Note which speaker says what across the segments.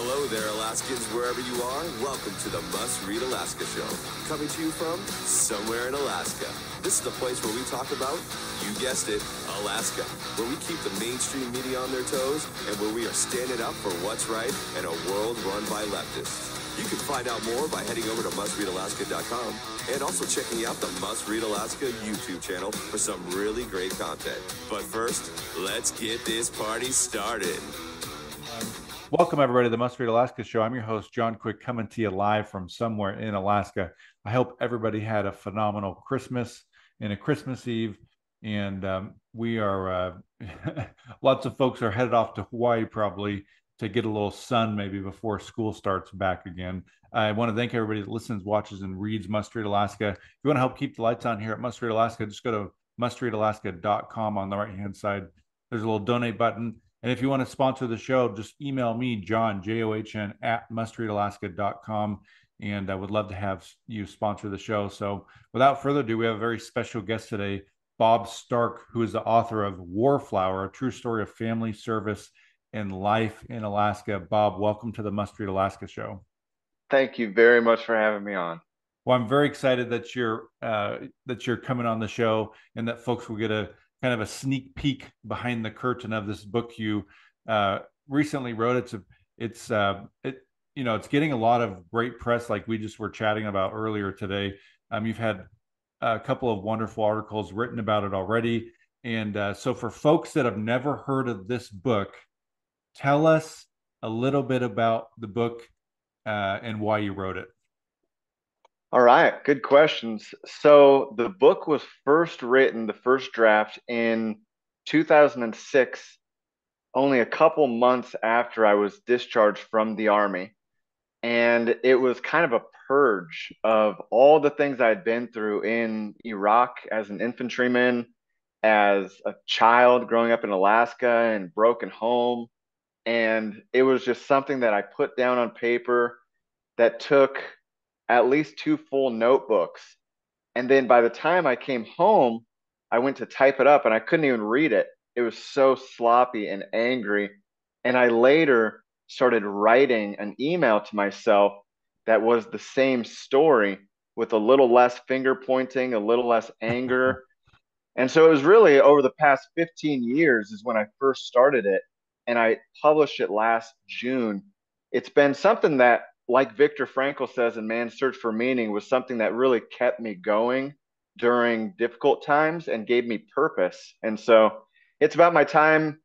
Speaker 1: Hello there, Alaskans, wherever you are. Welcome to the Must Read Alaska Show. Coming to you from somewhere in Alaska. This is the place where we talk about, you guessed it, Alaska. Where we keep the mainstream media on their toes and where we are standing up for what's right in a world run by leftists. You can find out more by heading over to mustreadalaska.com and also checking out the Must Read Alaska YouTube channel for some really great content. But first, let's get this party started.
Speaker 2: Welcome, everybody, to the Must Read Alaska Show. I'm your host, John Quick, coming to you live from somewhere in Alaska. I hope everybody had a phenomenal Christmas and a Christmas Eve. And we are, lots of folks are headed off to Hawaii probably to get a little sun maybe before school starts back again. I want to thank everybody that listens, watches, and reads Must Read Alaska. If you want to help keep the lights on here at Must Read Alaska, just go to mustreadalaska.com on the right-hand side. There's a little donate button. And if you want to sponsor the show, just email me, John, John, at mustreadalaska.com. And I would love to have you sponsor the show. So without further ado, we have a very special guest today, Bob Stark, who is the author of Warflower, a true story of family, service, and life in Alaska. Bob, welcome to the Must Read Alaska Show.
Speaker 3: Thank you very much for having me on.
Speaker 2: Well, I'm very excited that you're coming on the show and that folks will get a kind of a sneak peek behind the curtain of this book you recently wrote. It's getting a lot of great press, like we just were chatting about earlier today. You've had a couple of wonderful articles written about it already, and so for folks that have never heard of this book, tell us a little bit about the book and why you wrote it.
Speaker 3: All right, good questions. So the book was first written, the first draft, in 2006, only a couple months after I was discharged from the Army. And it was kind of a purge of all the things I had been through in Iraq as an infantryman, as a child growing up in Alaska and broken home. And it was just something that I put down on paper that took at least 2 full notebooks. And then by the time I came home, I went to type it up and I couldn't even read it. It was so sloppy and angry. And I later started writing an email to myself that was the same story with a little less finger pointing, a little less anger. And so it was really over the past 15 years is when I first started it. And I published it last June. It's been something that, like Viktor Frankl says in Man's Search for Meaning, was something that really kept me going during difficult times and gave me purpose. And so it's about my time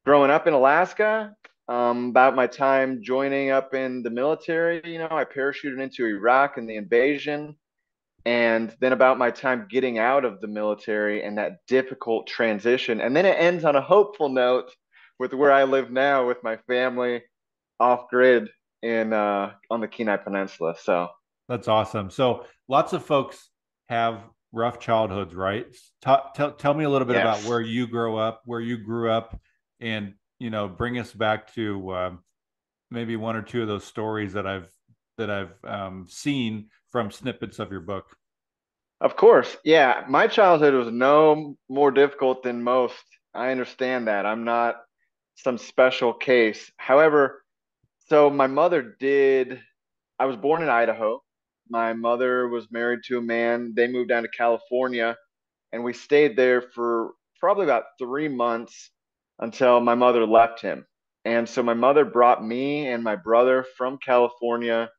Speaker 3: growing up in Alaska, about my time joining up in the military. I parachuted into Iraq and the invasion, and then about my time getting out of the military and that difficult transition. And then it ends on a hopeful note with where I live now with my family off grid on the Kenai Peninsula. So
Speaker 2: that's awesome. So lots of folks have rough childhoods, right? Tell me a little bit about where you grew up, and bring us back to maybe one or two of those stories that I've seen from snippets of your book.
Speaker 3: Of course. Yeah. My childhood was no more difficult than most. I understand that. I'm not some special case. However, so I was born in Idaho. My mother was married to a man. They moved down to California, and we stayed there for probably about 3 months until my mother left him. And so my mother brought me and my brother from California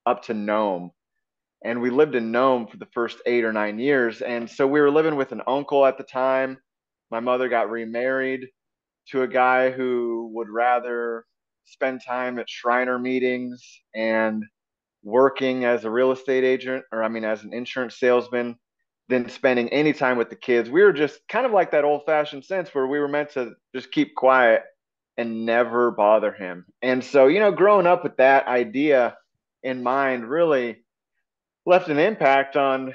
Speaker 3: up to Nome. And we lived in Nome for the first 8 or 9 years. And so we were living with an uncle at the time. My mother got remarried to a guy who would rather spend time at Shriner meetings and working as a real estate agent, or as an insurance salesman, than spending any time with the kids. We were just kind of like that old fashioned sense where we were meant to just keep quiet and never bother him. And so, growing up with that idea in mind really left an impact on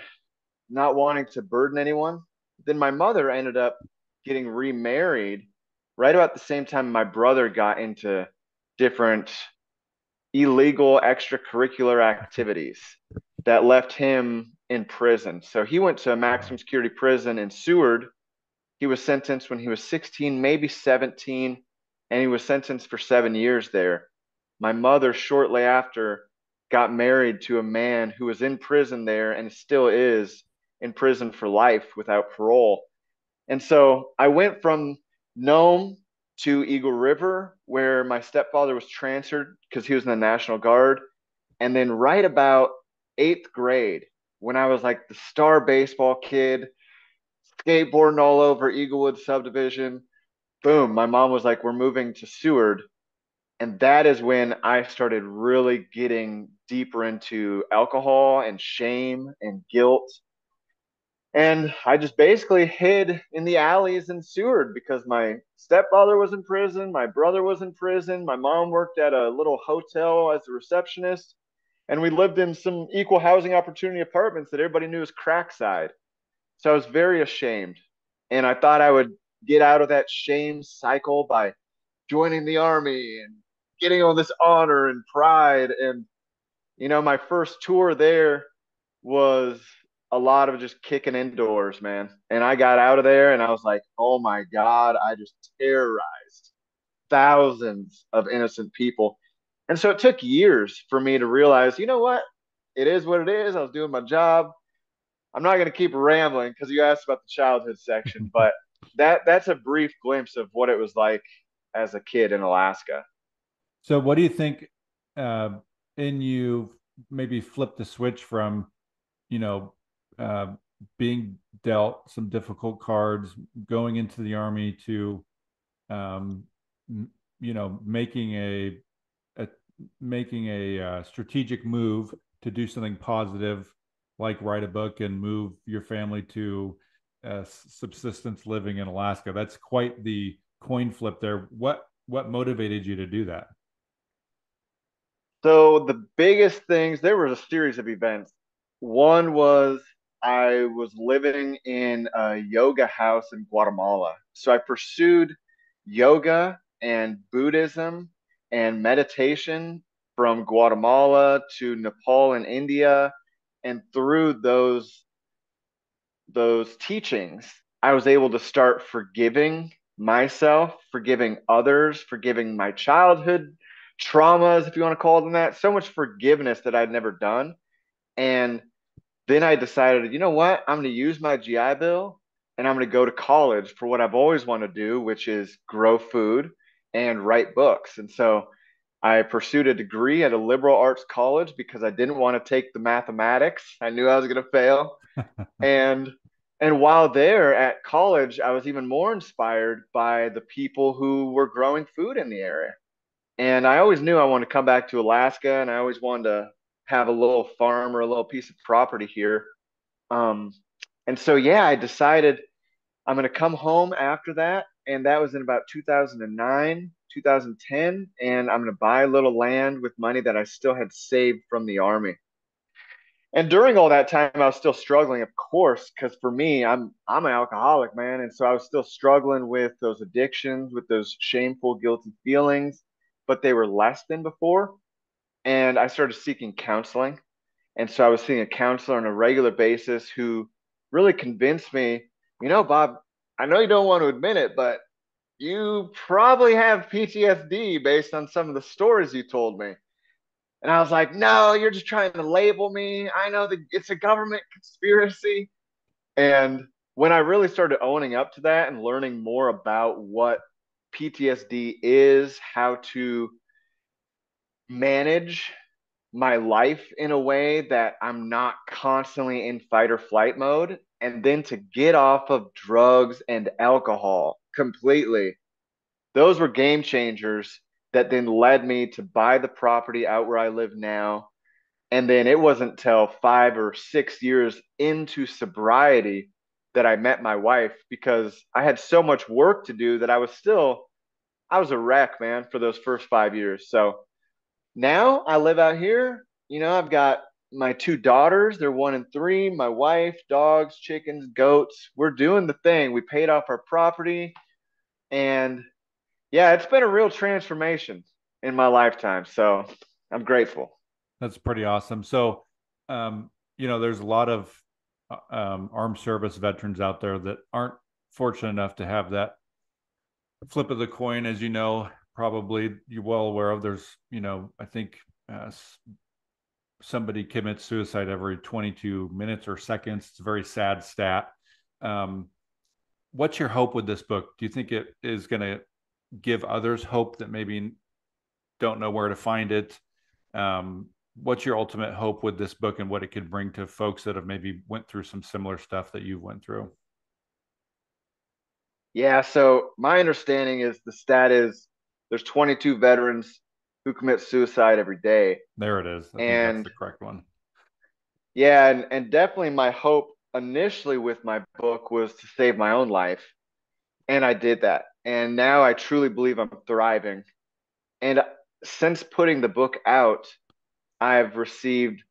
Speaker 3: not wanting to burden anyone. Then my mother ended up getting remarried right about the same time my brother got into different illegal extracurricular activities that left him in prison. So he went to a maximum security prison in Seward. He was sentenced when he was 16, maybe 17, and he was sentenced for 7 years there. my mother shortly after got married to a man who was in prison there and still is in prison for life without parole. And so I went from Nome to Eagle River, where my stepfather was transferred because he was in the National Guard. And then right about eighth grade, when I was like the star baseball kid, skateboarding all over Eaglewood subdivision, boom, my mom was like, we're moving to Seward. And that is when I started really getting deeper into alcohol and shame and guilt. And I just basically hid in the alleys in Seward because my stepfather was in prison, my brother was in prison, my mom worked at a little hotel as a receptionist, and we lived in some equal housing opportunity apartments that everybody knew as crackside. So I was very ashamed. And I thought I would get out of that shame cycle by joining the army and getting all this honor and pride. And, my first tour there was a lot of just kicking indoors, man. And I got out of there and I was like, oh my God, I just terrorized thousands of innocent people. And so it took years for me to realize, you know what? It is what it is. I was doing my job. I'm not going to keep rambling because you asked about the childhood section, but that's a brief glimpse of what it was like as a kid in Alaska.
Speaker 2: So what do you think in you maybe flip the switch from, you know, uh, being dealt some difficult cards, going into the army to, um, making a making a strategic move to do something positive, like write a book and move your family to subsistence living in Alaska. That's quite the coin flip there. What motivated you to do that?
Speaker 3: So the biggest things, there was a series of events. One was I was living in a yoga house in Guatemala. So I pursued yoga and Buddhism and meditation from Guatemala to Nepal and India. And through those teachings, I was able to start forgiving myself, forgiving others, forgiving my childhood traumas, if you want to call them that. So much forgiveness that I'd never done. And then I decided, you know what? I'm going to use my GI Bill and I'm going to go to college for what I've always wanted to do, which is grow food and write books. And so I pursued a degree at a liberal arts college because I didn't want to take the mathematics. I knew I was going to fail. And while there at college, I was even more inspired by the people who were growing food in the area. And I always knew I wanted to come back to Alaska, and I always wanted to have a little farm or a little piece of property here. Um, and so, yeah, I decided I'm going to come home after that. And that was in about 2009, 2010. And I'm going to buy a little land with money that I still had saved from the army. And during all that time, I was still struggling, of course, because for me, I'm an alcoholic, man, and so I was still struggling with those addictions, with those shameful, guilty feelings, but they were less than before. And I started seeking counseling, and so I was seeing a counselor on a regular basis who really convinced me, Bob, I know you don't want to admit it, but you probably have PTSD based on some of the stories you told me. And I was like, no, you're just trying to label me. I know that it's a government conspiracy. And when I really started owning up to that and learning more about what PTSD is, how to manage my life in a way that I'm not constantly in fight or flight mode, and then to get off of drugs and alcohol completely, those were game changers that then led me to buy the property out where I live now. And then it wasn't till 5 or 6 years into sobriety that I met my wife because I had so much work to do that I was a wreck, man, for those first 5 years. So now I live out here. I've got my two daughters, they're 1 and 3, my wife, dogs, chickens, goats. We're doing the thing. We paid off our property. And yeah, it's been a real transformation in my lifetime. So I'm grateful.
Speaker 2: That's pretty awesome. So, there's a lot of armed service veterans out there that aren't fortunate enough to have that flip of the coin, as you know, probably you're well aware of, there's, I think somebody commits suicide every 22 minutes or seconds. It's a very sad stat. Um, what's your hope with this book? Do you think it is going to give others hope that maybe don't know where to find it? What's your ultimate hope with this book and what it could bring to folks that have maybe went through some similar stuff that you went through?
Speaker 3: Yeah, so my understanding is the stat is there's 22 veterans who commit suicide every day.
Speaker 2: There it is. I think that's
Speaker 3: And
Speaker 2: the correct one.
Speaker 3: yeah, and definitely my hope initially with my book was to save my own life. And I did that. And now I truly believe I'm thriving. And since putting the book out, I've received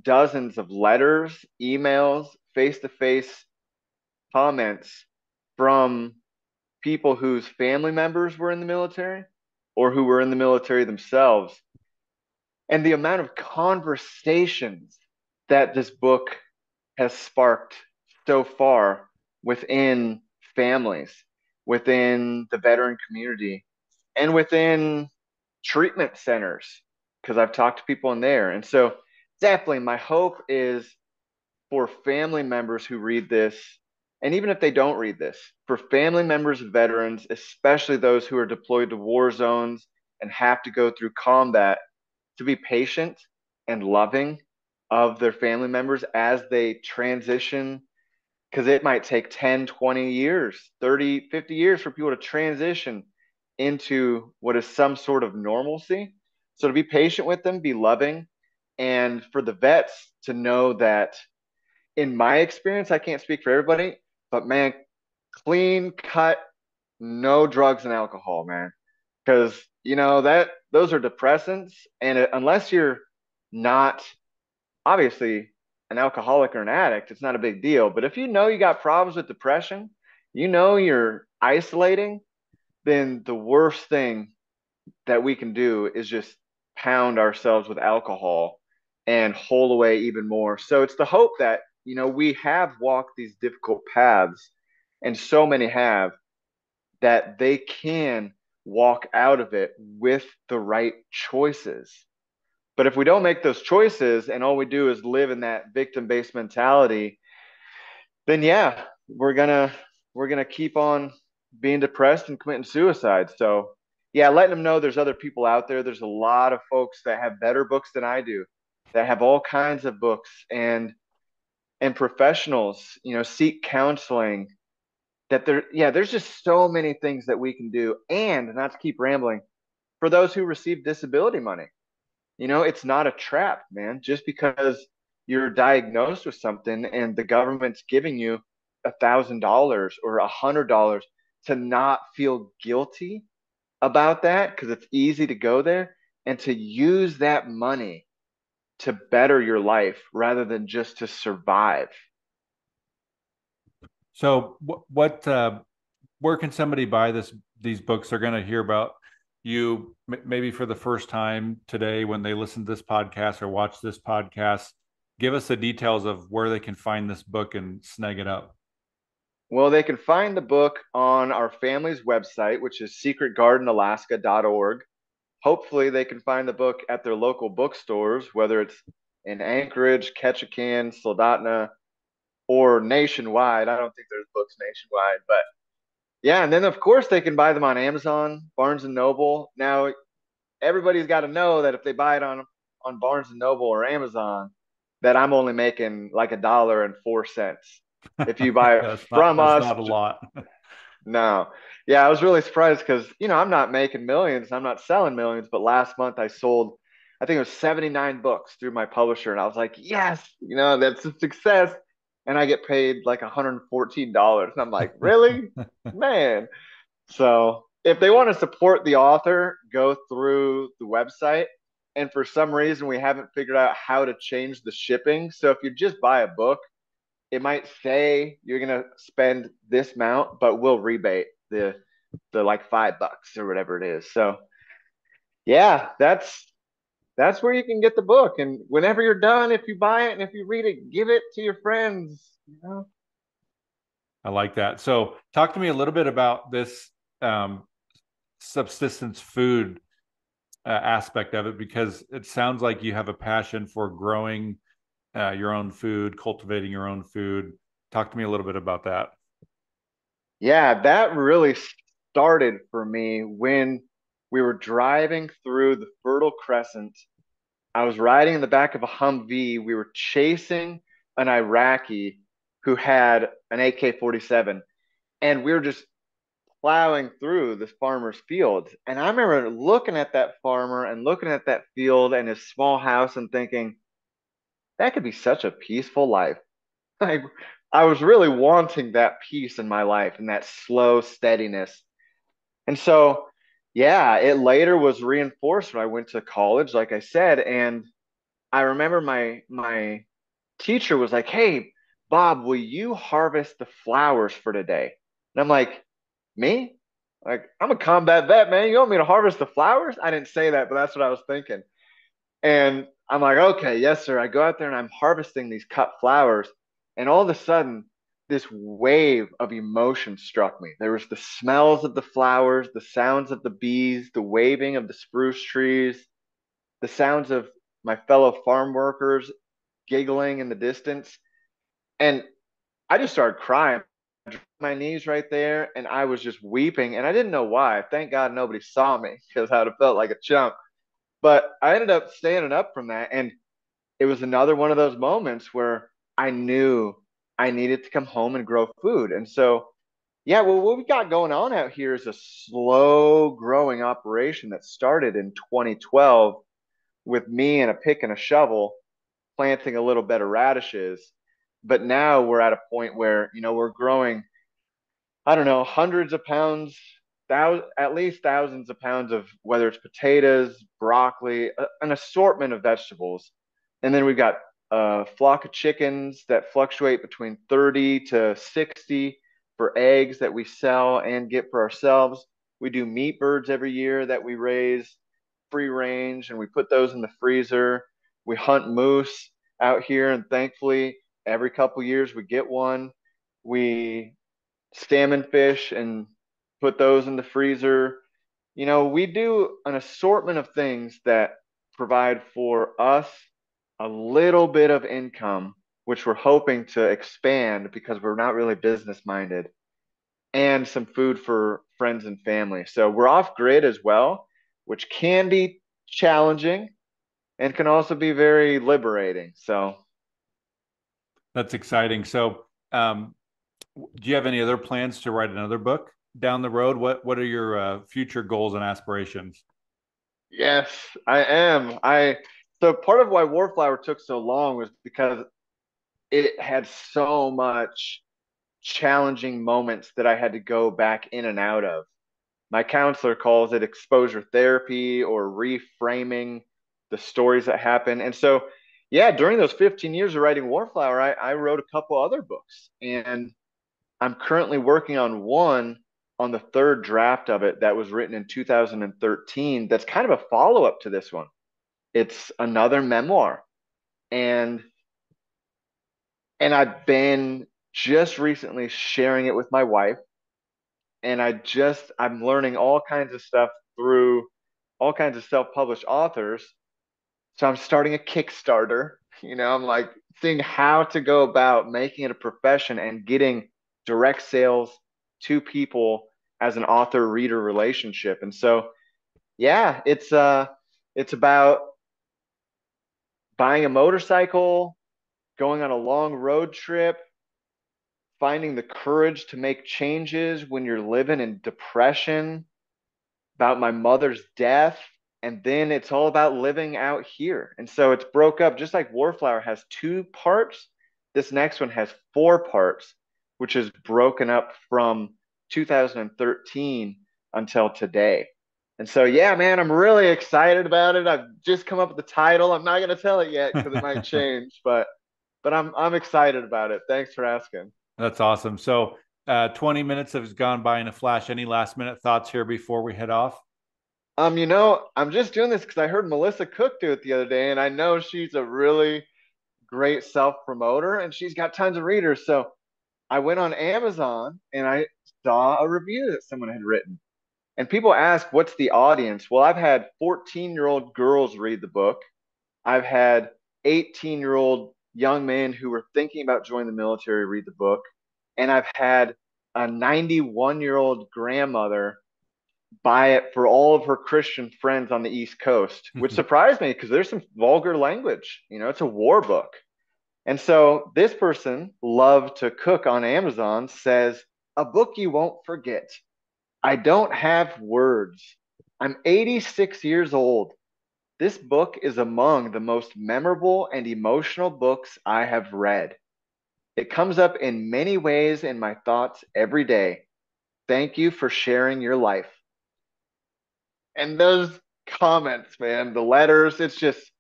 Speaker 3: dozens of letters, emails, face to face comments from people whose family members were in the military or who were in the military themselves. And the amount of conversations that this book has sparked so far within families, within the veteran community, and within treatment centers, because I've talked to people in there. And so, definitely, my hope is for family members who read this, and even if they don't read this, for family members of veterans, especially those who are deployed to war zones and have to go through combat, to be patient and loving of their family members as they transition, because it might take 10, 20 years, 30, 50 years for people to transition into what is some sort of normalcy. So to be patient with them, be loving, and for the vets to know that, in my experience, I can't speak for everybody, but man, clean cut, no drugs and alcohol, man. Because that those are depressants, and unless you're not obviously an alcoholic or an addict, it's not a big deal. But if you know you got problems with depression, you're isolating, then the worst thing that we can do is just pound ourselves with alcohol and hole away even more. So it's the hope that, we have walked these difficult paths, and so many have, that they can walk out of it with the right choices. But if we don't make those choices and all we do is live in that victim-based mentality, then yeah, we're gonna keep on being depressed and committing suicide. So yeah, letting them know there's other people out there. There's a lot of folks that have better books than I do, that have all kinds of books, and professionals, seek counseling. There's just so many things that we can do. And not to keep rambling, for those who receive disability money, it's not a trap, man. Just because you're diagnosed with something and the government's giving you $1,000 or $100, to not feel guilty about that, because it's easy to go there, and to use that money to better your life rather than just to survive.
Speaker 2: So where can somebody buy these books? They're going to hear about you maybe for the first time today when they listen to this podcast or watch this podcast. Give us the details of where they can find this book and snag it up.
Speaker 3: Well, they can find the book on our family's website, which is secretgardenalaska.org. Hopefully, they can find the book at their local bookstores, whether it's in Anchorage, Ketchikan, Soldotna, or nationwide. I don't think there's books nationwide, but yeah. And then, of course, they can buy them on Amazon, Barnes and Noble. Now, everybody's got to know that if they buy it on Barnes and Noble or Amazon, that I'm only making like $1.04. If you buy it
Speaker 2: Yeah,
Speaker 3: from
Speaker 2: that's
Speaker 3: us,
Speaker 2: not a lot.
Speaker 3: no. Yeah, I was really surprised because, I'm not making millions, I'm not selling millions, but last month I sold, I think it was 79 books through my publisher, and I was like, yes, that's a success. And I get paid like $114. And I'm like, really? Man. So if they want to support the author, go through the website. And for some reason, we haven't figured out how to change the shipping. So if you just buy a book, it might say you're gonna spend this amount, but we'll rebate the like $5 or whatever it is. So yeah, that's where you can get the book. And whenever you're done, if you buy it and if you read it, give it to your friends.
Speaker 2: I like that. So talk to me a little bit about this subsistence food aspect of it, because it sounds like you have a passion for growing your own food, cultivating your own food. Talk to me a little bit about that.
Speaker 3: Yeah, that really started for me when we were driving through the Fertile Crescent. I was riding in the back of a Humvee. We were chasing an Iraqi who had an AK-47, and we were just plowing through this farmer's field. And I remember looking at that farmer and looking at that field and his small house and thinking, that could be such a peaceful life. Like, I was really wanting that peace in my life and that slow steadiness. And so, yeah, it later was reinforced when I went to college, like I said. And I remember my teacher was like, "Hey, Bob, will you harvest the flowers for today?" And I'm like, "Me? Like, I'm a combat vet, man. You want me to harvest the flowers?" I didn't say that, but that's what I was thinking. And I'm like, "Okay, yes, sir." I go out there and I'm harvesting these cut flowers, and all of a sudden, this wave of emotion struck me. There was the smells of the flowers, the sounds of the bees, the waving of the spruce trees, the sounds of my fellow farm workers giggling in the distance. And I just started crying, my knees right there, and I was just weeping. And I didn't know why. Thank God nobody saw me because I'd have felt like a chump. But I ended up standing up from that. And it was another one of those moments where I knew I needed to come home and grow food. And so, yeah, well, what we got going on out here is a slow growing operation that started in 2012 with me and a pick and a shovel planting a little bed of radishes. But now we're at a point where, we're growing, I don't know, hundreds of pounds, at least thousands of pounds of whether it's potatoes, broccoli, an assortment of vegetables. And then we've got a flock of chickens that fluctuate between 30 to 60 for eggs that we sell and get for ourselves. We do meat birds every year that we raise free range and we put those in the freezer. We hunt moose out here, and thankfully, every couple years we get one. We salmon fish and put those in the freezer. We do an assortment of things that provide for us a little bit of income, which we're hoping to expand because we're not really business minded, and some food for friends and family. So we're off grid as well, which can be challenging and can also be very liberating. So,
Speaker 2: That's exciting. So, do you have any other plans to write another book down the road? What are your future goals and aspirations?
Speaker 3: yes, I am. So part of why Warflower took so long was because it had so much challenging moments that I had to go back in and out of. My counselor calls it exposure therapy or reframing the stories that happen. And so, yeah, during those 15 years of writing Warflower, I wrote a couple other books. And I'm currently working on one on the third draft of it that was written in 2013. That's kind of a follow up to this one. It's another memoir. And I've been just recently sharing it with my wife, and I'm learning all kinds of stuff through all kinds of self-published authors. So I'm starting a Kickstarter. I'm like seeing how to go about making it a profession and getting direct sales to people as an author reader relationship. And so, yeah, it's about buying a motorcycle, going on a long road trip, finding the courage to make changes when you're living in depression, about my mother's death, and then it's all about living out here. And so it's broke up just like Warflower has two parts. This next one has four parts, which is broken up from 2013 until today. And so, yeah, man, I'm really excited about it. I've just come up with the title. I'm not going to tell it yet because it might change, but I'm excited about it. Thanks for asking.
Speaker 2: That's awesome. So, 20 minutes has gone by in a flash. Any last minute thoughts here before we head off?
Speaker 3: I'm just doing this because I heard Melissa Cook do it the other day, and I know she's a really great self promoter and she's got tons of readers. So I went on Amazon and I saw a review that someone had written. And people ask, what's the audience? Well, I've had 14-year-old girls read the book. I've had 18-year-old young men who were thinking about joining the military read the book. And I've had a 91-year-old grandmother buy it for all of her Christian friends on the East Coast, which surprised me because there's some vulgar language. It's a war book. And so this person loved to cook on Amazon says, a book you won't forget. I don't have words. I'm 86 years old. This book is among the most memorable and emotional books I have read. It comes up in many ways in my thoughts every day. Thank you for sharing your life. And those comments, man, the letters, it's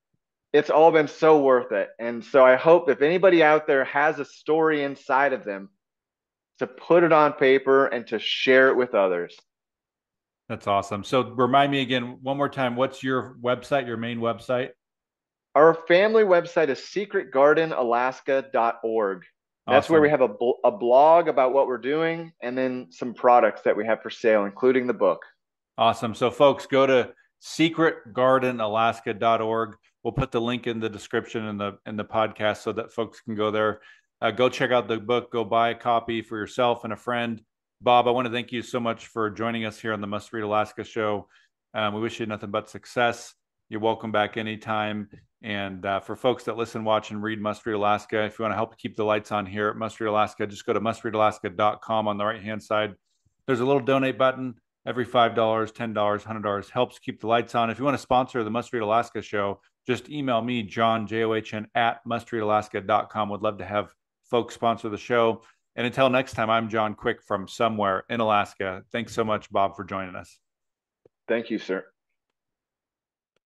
Speaker 3: all been so worth it. And so I hope if anybody out there has a story inside of them, to put it on paper and to share it with others.
Speaker 2: That's awesome. So remind me again, one more time, what's your website, your main website?
Speaker 3: Our family website is secretgardenalaska.org. That's where we
Speaker 2: Awesome.
Speaker 3: have a blog about what we're doing and then some products that we have for sale, including the book.
Speaker 2: Awesome. So folks, go to secretgardenalaska.org. We'll put the link in the description in the podcast so that folks can go there. Go check out the book. Go buy a copy for yourself and a friend. Bob, I want to thank you so much for joining us here on the Must Read Alaska show. We wish you nothing but success. You're welcome back anytime. And for folks that listen, watch, and read Must Read Alaska, if you want to help keep the lights on here at Must Read Alaska, just go to mustreadalaska.com on the right-hand side. There's a little donate button. Every $5, $10, $100 helps keep the lights on. If you want to sponsor the Must Read Alaska show, just email me, John, John, at mustreadalaska.com. Would love to have folks sponsor the show. And until next time, I'm John Quick from somewhere in Alaska. Thanks so much, Bob, for joining us.
Speaker 3: Thank you, sir.